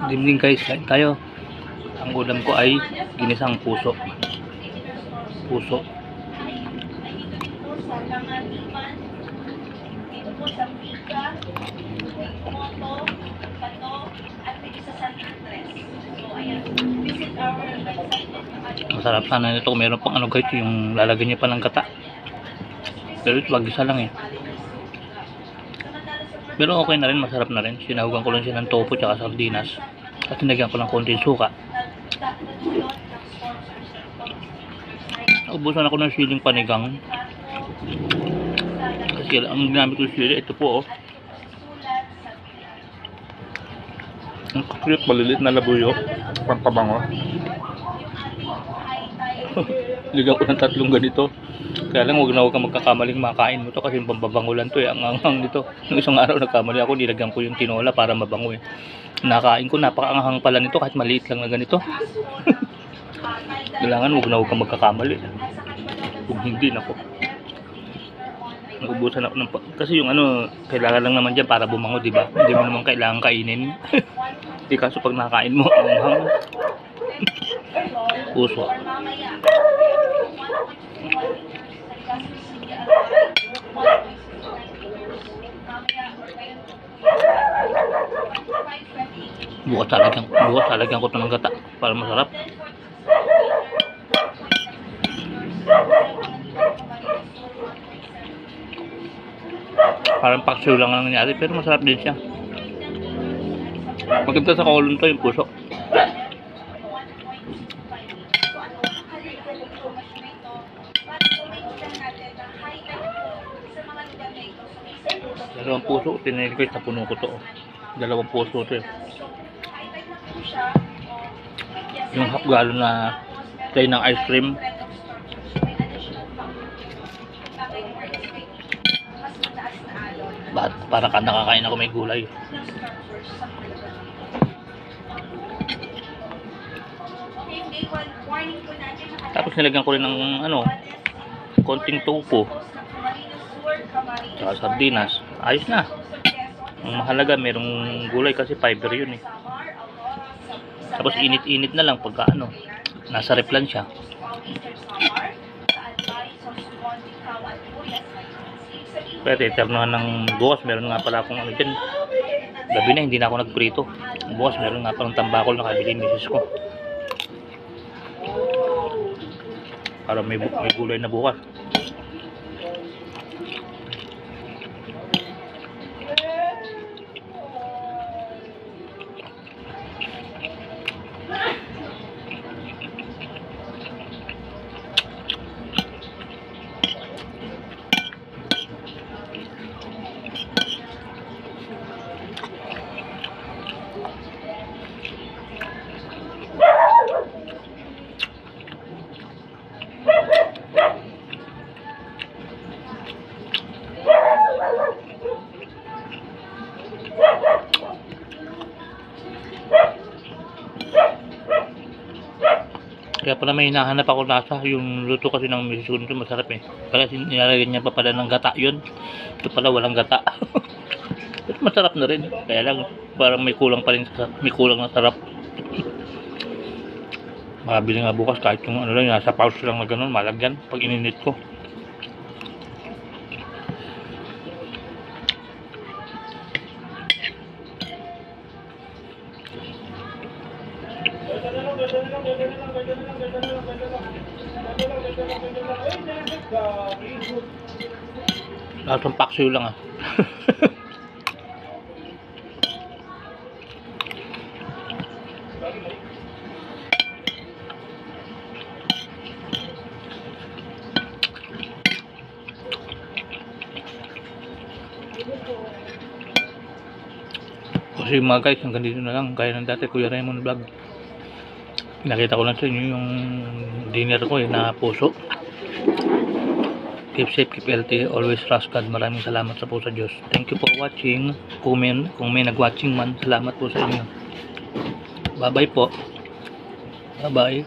Good evening guys, kain tayo. Ang ulam ko ay ginisang puso. Puso. Masarap sana nito kung meron pang ano guys, yung lalagyan niya pa ng gata. Pero ito wag isa lang eh. Pero okay na rin, masarap na rin. Sinahugan ko lang siya ng tofu tsaka sardinas. At tinagyan ko lang konting suka. Ubusan ako ng siling panigang. Kasi ang ginamit ko sili, ito po oh. Ang cute, malilit na labuyo. Pampabango. Ligyan ko ng 3 ganito. Kaya lang huwag kang magkakamaling makain mo to kasi pambabangulan to eh. Ang anghang nito. Nung isang araw nagkamali ako, nilagyan ko yung tinola para mabango eh. Nakain ko, napakaanghang pala nito kahit maliit lang na ganito. Kailangan huwag kang magkakamali. Kung hindi, nako. Naubusan ako ng kasi yung ano, kailangan lang naman dyan para bumango, di ba? Hindi mo naman kailangan kainin. Di kaso pag nakain mo, anghang. Puso. Bukas talagyan ko ito ng gata para masarap. Parang paksiw lang ang nangyari pero masarap din siya. Maganda sa kolon to yung puso. Dalawang puso, tinigil ko sa puno ko to. Dalawang puso to eh. Yung half gallon na tray ng ice cream. Para ka nakakain ako may gulay. Tapos nilagyan ko rin ng ano, konting tofu. Saka sardinas. Ayos na. Ang mahalaga merong gulay kasi fiber yun eh. Tapos init-init na lang pagka ano, nasa ref lang siya. Pwede ternuhan ng bukas. Meron nga pala akong ano dyan. Gabi na hindi na ako nagprito. Bukas meron nga palang tambakol na kabili misis ko. Para may gulay na bukas. Kaya pala may hinahanap ako lasa. Yung luto kasi ng misis ko nito masarap eh. Kaya nilalagyan niya pa pala ng gata yun. Ito pala walang gata. Ito masarap na rin. Kaya lang parang may kulang pa rin. May kulang na sarap. Makabili nga bukas kahit yung ano lang, nasa pouch lang na ganun, malagyan pag ininit ko. Lahat ng paksiw lang ah. Kasi mga guys, hanggang dito na lang. Gaya ng dati, Kuya Raymond Vlog. Nakita ko lang sa inyo yung dinner ko eh, na puso. Keep safe, keep healthy, always trust God. Maraming salamat sa po sa Diyos. Thank you for watching. Kung may nag-watching man, salamat po sa inyo. Bye bye po. Bye bye.